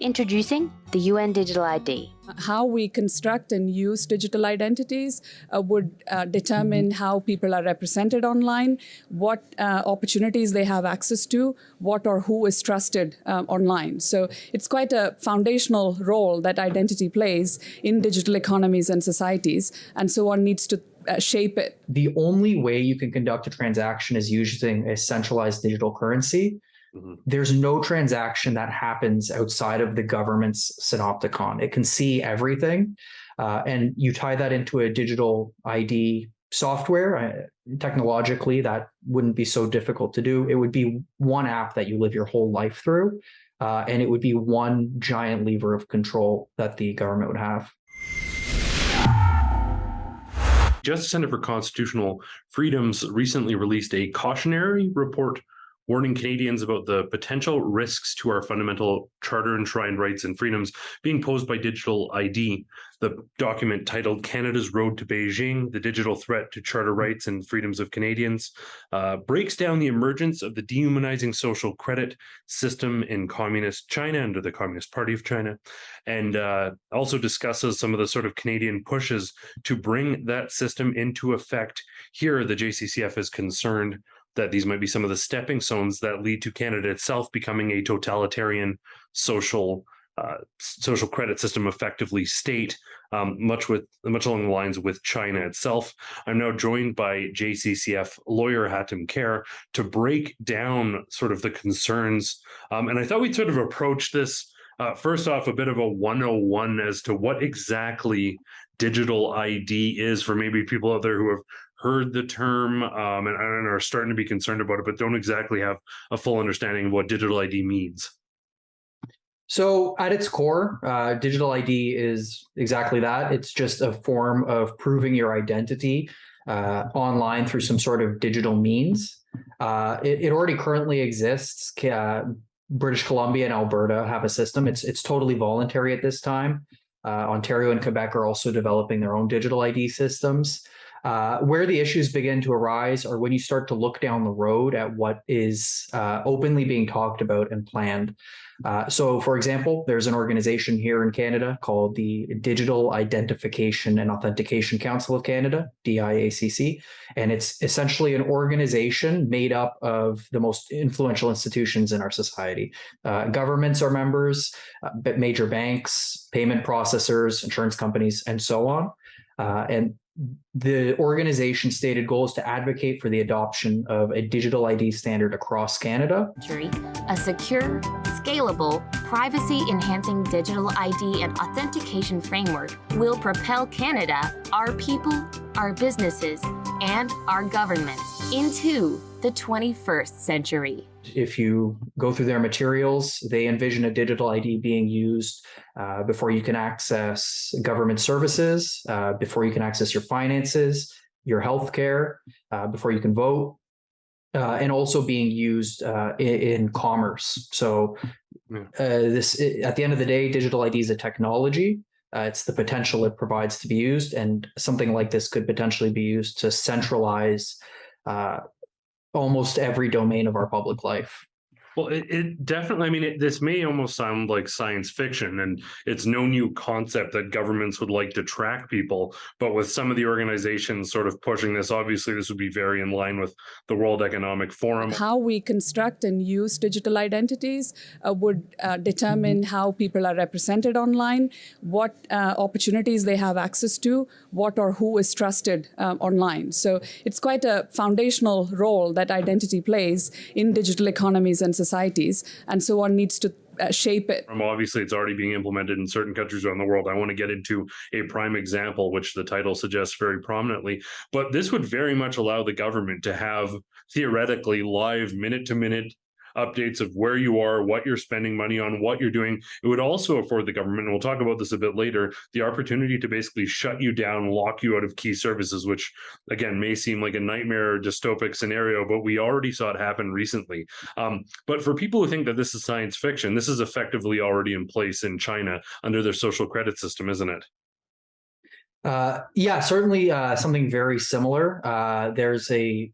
Introducing the UN Digital ID. How we construct and use digital identities would determine how people are represented online, what opportunities they have access to, what or who is trusted online. So it's quite a foundational role that identity plays in digital economies and societies, and so one needs to shape it. The only way you can conduct a transaction is using a centralized digital currency. There's no transaction that happens outside of the government's Synopticon. It can see everything. And you tie that into a digital ID software. Technologically, that wouldn't be so difficult to do. It would be one app that you live your whole life through. And it would be one giant lever of control that the government would have. Justice Center for Constitutional Freedoms recently released a cautionary report warning Canadians about the potential risks to our fundamental charter-enshrined rights and freedoms being posed by digital ID. The document, titled Canada's Road to Beijing, the Digital Threat to Charter Rights and Freedoms of Canadians, breaks down the emergence of the dehumanizing social credit system in communist China under the Communist Party of China, and also discusses some of the sort of Canadian pushes to bring that system into effect. Here, the JCCF is concerned that these might be some of the stepping stones that lead to Canada itself becoming a totalitarian social credit system, effectively state, much along the lines with China itself. I'm now joined by JCCF lawyer Hatem Kher to break down sort of the concerns. And I thought we'd sort of approach this first off, a bit of a 101 as to what exactly digital ID is for maybe people out there who have heard the term and are starting to be concerned about it, but don't exactly have a full understanding of what digital ID means. So at its core, digital ID is exactly that. It's just a form of proving your identity online through some sort of digital means. It already currently exists. British Columbia and Alberta have a system. It's totally voluntary at this time. Ontario and Quebec are also developing their own digital ID systems. Where the issues begin to arise are when you start to look down the road at what is openly being talked about and planned. So, for example, there's an organization here in Canada called the Digital Identification and Authentication Council of Canada, DIACC, and it's essentially an organization made up of the most influential institutions in our society. Governments are members, major banks, payment processors, insurance companies, and so on. And the organization's stated goal is to advocate for the adoption of a digital ID standard across Canada. A secure, scalable, privacy-enhancing digital ID and authentication framework will propel Canada, our people, our businesses, and our governments into the 21st century. If you go through their materials, they envision a digital ID being used before you can access government services, before you can access your finances, your healthcare, before you can vote, and also being used in commerce. So at the end of the day, digital ID is a technology. It's the potential it provides to be used, and something like this could potentially be used to centralize almost every domain of our public life. Well, it definitely, I mean, this may almost sound like science fiction, and it's no new concept that governments would like to track people. But with some of the organizations sort of pushing this, obviously this would be very in line with the World Economic Forum. How we construct and use digital identities would determine how people are represented online, what opportunities they have access to, what or who is trusted online. So it's quite a foundational role that identity plays in digital economies and societies, and so one needs to shape it. Obviously, it's already being implemented in certain countries around the world. I want to get into a prime example, which the title suggests very prominently, but this would very much allow the government to have theoretically live minute-to-minute updates of where you are, what you're spending money on, what you're doing. It would also afford the government, and we'll talk about this a bit later, the opportunity to basically shut you down, lock you out of key services, which again may seem like a nightmare or dystopic scenario, but we already saw it happen recently. But for people who think that this is science fiction, this is effectively already in place in China under their social credit system, isn't it? Yeah, certainly something very similar. There's a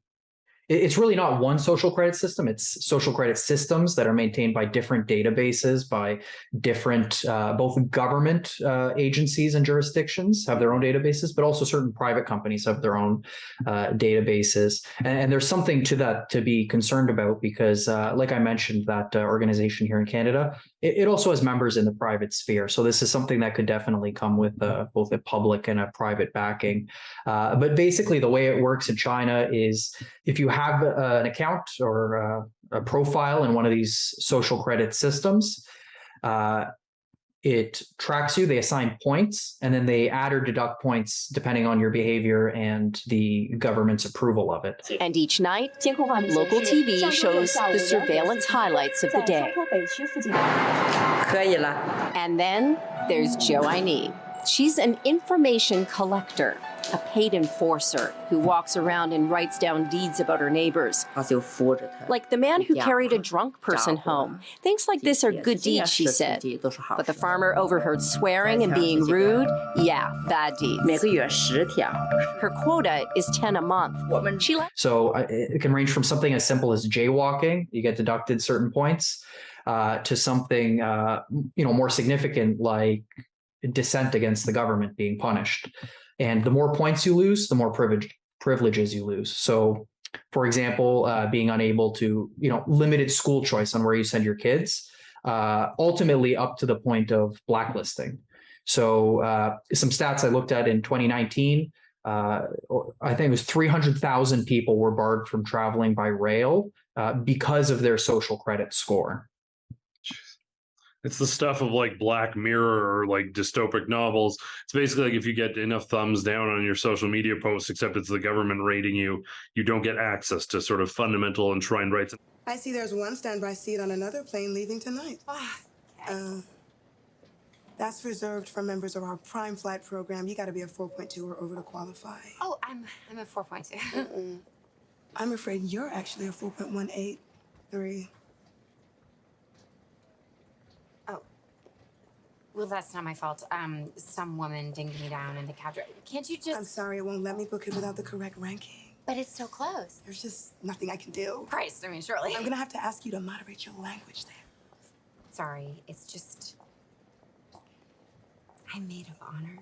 it's really not one social credit system. It's social credit systems that are maintained by different databases, by different both government agencies and jurisdictions have their own databases, but also certain private companies have their own databases. And there's something to that to be concerned about because, like I mentioned, that organization here in Canada, it also has members in the private sphere. So this is something that could definitely come with both a public and a private backing. But basically, the way it works in China is if you have an account or a profile in one of these social credit systems, it tracks you, they assign points, and then they add or deduct points depending on your behavior and the government's approval of it. And each night, local TV shows the surveillance highlights of the day. And then there's Zhou Aini. She's an information collector, a paid enforcer who walks around and writes down deeds about her neighbors. Like the man who carried a drunk person home. Things like this are good deeds, she said. But the farmer overheard swearing and being rude, yeah, bad deeds. Her quota is 10 a month. So it can range from something as simple as jaywalking, you get deducted certain points, to something more significant like dissent against the government being punished. And the more points you lose, the more privileges you lose. So, for example, being unable to, limited school choice on where you send your kids, ultimately up to the point of blacklisting. So some stats I looked at in 2019, I think it was 300,000 people were barred from traveling by rail because of their social credit score. It's the stuff of like Black Mirror or like dystopic novels. It's basically like if you get enough thumbs down on your social media posts, except it's the government rating you, you don't get access to sort of fundamental enshrined rights. I see there's one standby seat on another plane leaving tonight. That's reserved for members of our Prime Flight program. You got to be a 4.2 or over to qualify. Oh, I'm a 4.2. I'm afraid you're actually a 4.183. Well, that's not my fault. Some woman dinged me down in the cab. Can't you just... I'm sorry, it won't let me book it without the correct ranking. But it's so close. There's just nothing I can do. Christ, I mean, surely. I'm gonna have to ask you to moderate your language there. Sorry, it's just... I'm maid of honor.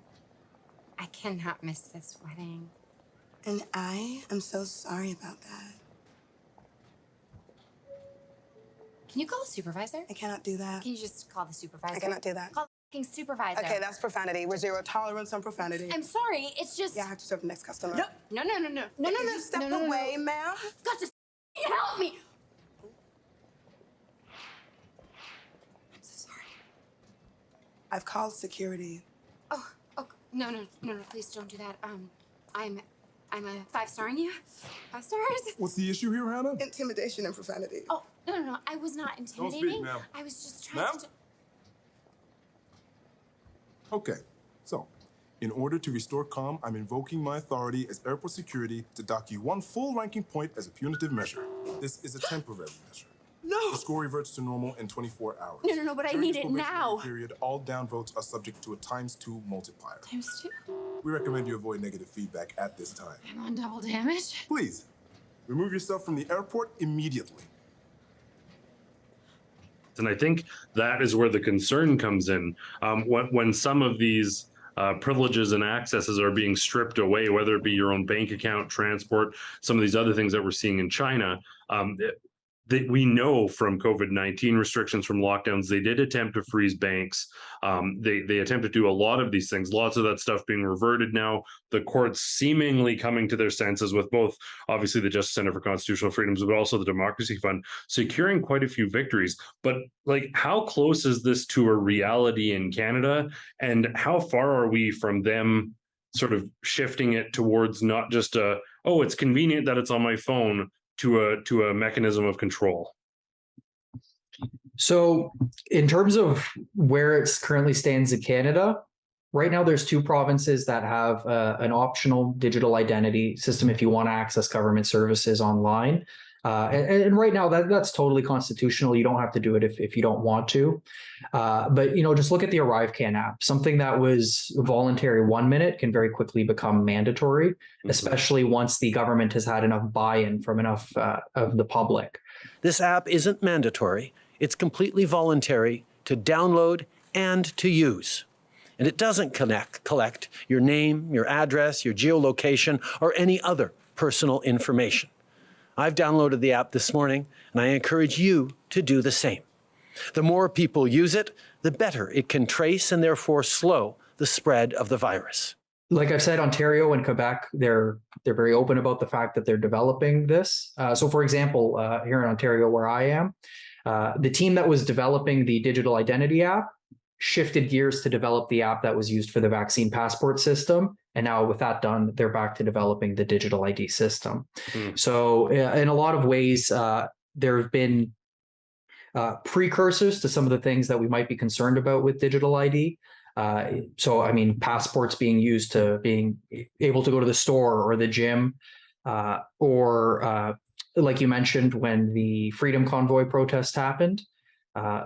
I cannot miss this wedding. And I am so sorry about that. Can you call the supervisor? I cannot do that. Can you just call the supervisor? I cannot do that. Call the fucking supervisor. Okay, that's profanity. We're zero tolerance on profanity. I'm sorry, it's just... Yeah, I have to serve the next customer. No. Step away, ma'am. You've got to help me. I'm so sorry. I've called security. Oh, no, please don't do that. I'm a 5-starring you. 5 stars. What's the issue here, Hannah? Intimidation and profanity. Oh, no, I was not intimidating. Don't speak, ma'am. I was just trying to... Okay, so in order to restore calm, I'm invoking my authority as airport security to dock you 1 full ranking point as a punitive measure. This is a temporary measure. No! The score reverts to normal in 24 hours. No, but I During need this it probationary now. period, all down votes are subject to a ×2 multiplier. ×2? We recommend you avoid negative feedback at this time. I'm on double damage. Please, remove yourself from the airport immediately. And I think that is where the concern comes in. When some of these privileges and accesses are being stripped away, whether it be your own bank account, transport, some of these other things that we're seeing in China, we know from COVID-19 restrictions, from lockdowns, they did attempt to freeze banks. They attempted to do a lot of these things, lots of that stuff being reverted now. The courts seemingly coming to their senses with both, obviously, the Justice Center for Constitutional Freedoms, but also the Democracy Fund, securing quite a few victories. But like, how close is this to a reality in Canada? And how far are we from them sort of shifting it towards not just it's convenient that it's on my phone, to a mechanism of control? So in terms of where it currently stands in Canada, right now there's 2 provinces that have an optional digital identity system if you want to access government services online. And right now that's totally constitutional. You don't have to do it if you don't want to. But just look at the ArriveCan app. Something that was voluntary 1 minute can very quickly become mandatory, especially once the government has had enough buy-in from enough of the public. This app isn't mandatory. It's completely voluntary to download and to use. And it doesn't collect your name, your address, your geolocation, or any other personal information. I've downloaded the app this morning, and I encourage you to do the same. The more people use it, the better it can trace and therefore slow the spread of the virus. Like I've said, Ontario and Quebec, they're very open about the fact that they're developing this. So for example, here in Ontario where I am, the team that was developing the digital identity app shifted gears to develop the app that was used for the vaccine passport system. And now with that done, they're back to developing the digital ID system. So in a lot of ways, there have been precursors to some of the things that we might be concerned about with digital ID. So, I mean, passports being used to being able to go to the store or the gym, or like you mentioned, when the Freedom Convoy protest happened,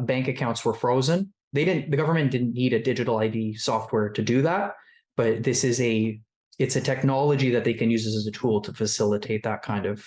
bank accounts were frozen. The government didn't need a digital ID software to do that, but it's a technology that they can use as a tool to facilitate that kind of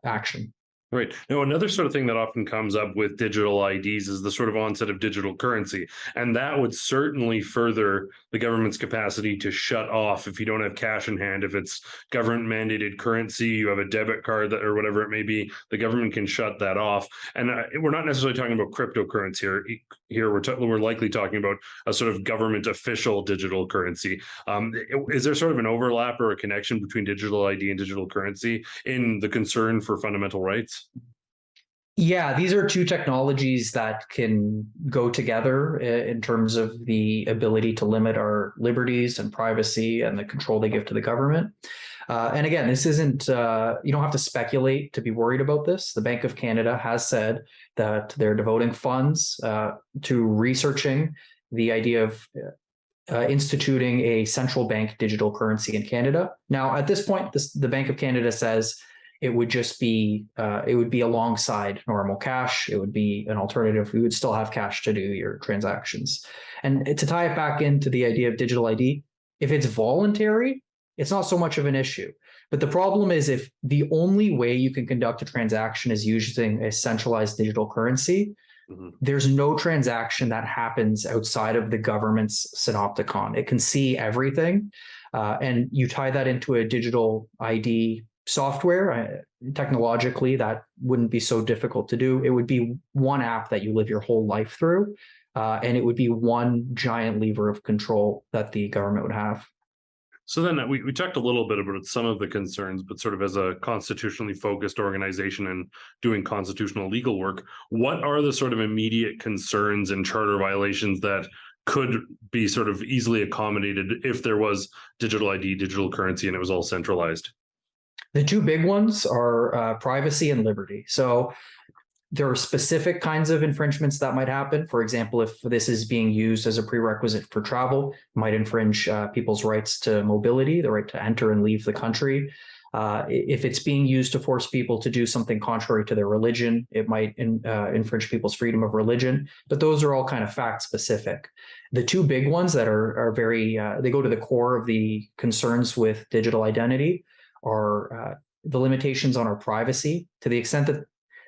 action. Right. Now, another sort of thing that often comes up with digital IDs is the sort of onset of digital currency. And that would certainly further the government's capacity to shut off if you don't have cash in hand. If it's government mandated currency, you have a debit card or whatever it may be, the government can shut that off. And we're not necessarily talking about cryptocurrency here. We're likely talking about a sort of government official digital currency. Is there sort of an overlap or a connection between digital ID and digital currency in the concern for fundamental rights? Yeah, these are two technologies that can go together in terms of the ability to limit our liberties and privacy and the control they give to the government. And again, this isn't, you don't have to speculate to be worried about this. The Bank of Canada has said that they're devoting funds to researching the idea of instituting a central bank digital currency in Canada. Now, at this point, the Bank of Canada says it would just be, it would be alongside normal cash. It would be an alternative. We would still have cash to do your transactions. And to tie it back into the idea of digital ID, if it's voluntary, it's not so much of an issue. But the problem is if the only way you can conduct a transaction is using a centralized digital currency, there's no transaction that happens outside of the government's Synopticon. It can see everything. And you tie that into a digital ID software, technologically, that wouldn't be so difficult to do. It would be one app that you live your whole life through, and it would be one giant lever of control that the government would have. So then we talked a little bit about some of the concerns, but sort of as a constitutionally focused organization and doing constitutional legal work, what are the sort of immediate concerns and charter violations that could be sort of easily accommodated if there was digital ID, digital currency, and it was all centralized? The two big ones are privacy and liberty. So there are specific kinds of infringements that might happen. For example, if this is being used as a prerequisite for travel, it might infringe people's rights to mobility, the right to enter and leave the country. If it's being used to force people to do something contrary to their religion, it might infringe people's freedom of religion. But those are all kind of fact specific. The two big ones that are very, they go to the core of the concerns with digital identity are the limitations on our privacy. To the extent that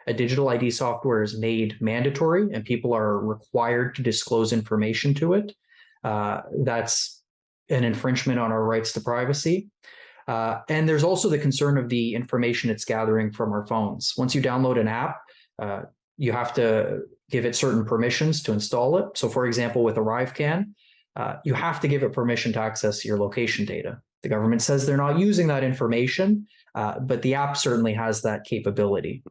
a digital ID software is made mandatory and people are required to disclose information to it, that's an infringement on our rights to privacy. And there's also the concern of the information it's gathering from our phones. Once you download an app, you have to give it certain permissions to install it. So for example, with ArriveCan, you have to give it permission to access your location data. The government says they're not using that information, but the app certainly has that capability.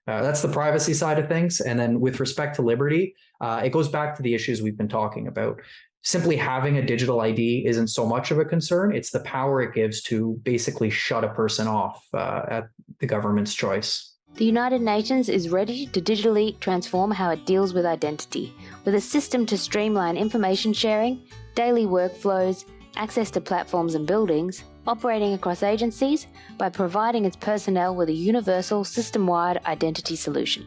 That's the privacy side of things. And then with respect to liberty, it goes back to the issues we've been talking about. Simply having a digital ID isn't so much of a concern. It's the power it gives to basically shut a person off at the government's choice. The United Nations is ready to digitally transform how it deals with identity, with a system to streamline information sharing, daily workflows, access to platforms and buildings, operating across agencies by providing its personnel with a universal system-wide identity solution.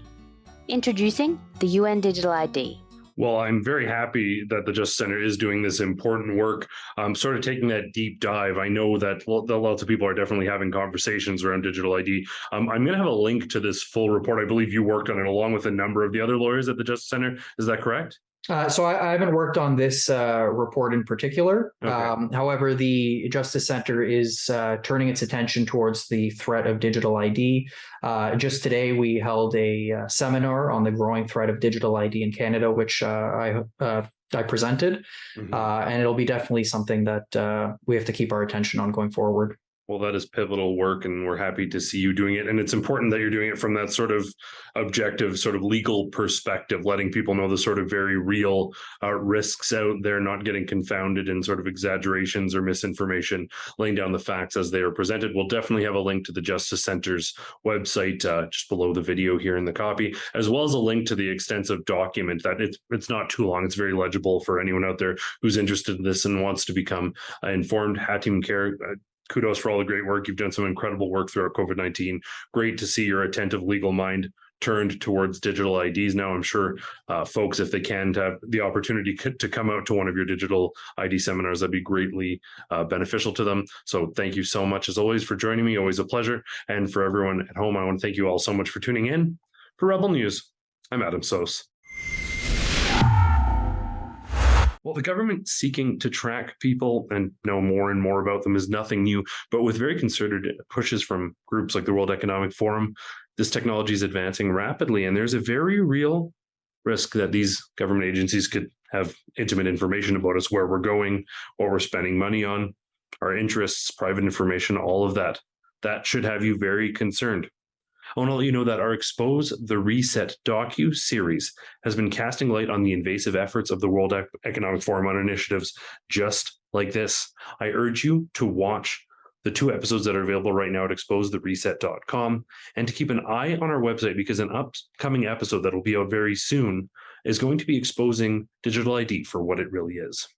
Introducing the UN Digital ID. Well, I'm very happy that the Justice Center is doing this important work, sort of taking that deep dive. I know that lots of people are definitely having conversations around digital ID. I'm going to have a link to this full report. I believe you worked on it along with a number of the other lawyers at the Justice Center. Is that correct? So I haven't worked on this report in particular. Okay. However, the Justice Center is turning its attention towards the threat of digital ID. Just today, we held a seminar on the growing threat of digital ID in Canada, which I presented, and it'll be definitely something that we have to keep our attention on going forward. Well, that is pivotal work, and we're happy to see you doing it. And it's important that you're doing it from that sort of objective, sort of legal perspective, letting people know the sort of very real risks out there, not getting confounded in sort of exaggerations or misinformation, laying down the facts as they are presented. We'll definitely have a link to the Justice Center's website just below the video here in the copy, as well as a link to the extensive document that it's not too long. It's very legible for anyone out there who's interested in this and wants to become informed. Hatim Care, kudos for all the great work. You've done some incredible work throughout COVID-19. Great to see your attentive legal mind turned towards digital IDs. Now, I'm sure folks, if they can, to have the opportunity to come out to one of your digital ID seminars, that'd be greatly beneficial to them. So thank you so much, as always, for joining me. Always a pleasure. And for everyone at home, I want to thank you all so much for tuning in. For Rebel News, I'm Adam Sos. Well, the government seeking to track people and know more and more about them is nothing new, but with very concerted pushes from groups like the World Economic Forum, this technology is advancing rapidly, and there's a very real risk that these government agencies could have intimate information about us, where we're going, what we're spending money on, our interests, private information, all of that. That should have you very concerned. I want to let you know that our Expose the Reset docu-series has been casting light on the invasive efforts of the World Economic Forum on initiatives just like this. I urge you to watch the 2 episodes that are available right now at exposethereset.com, and to keep an eye on our website, because an upcoming episode that will be out very soon is going to be exposing digital ID for what it really is.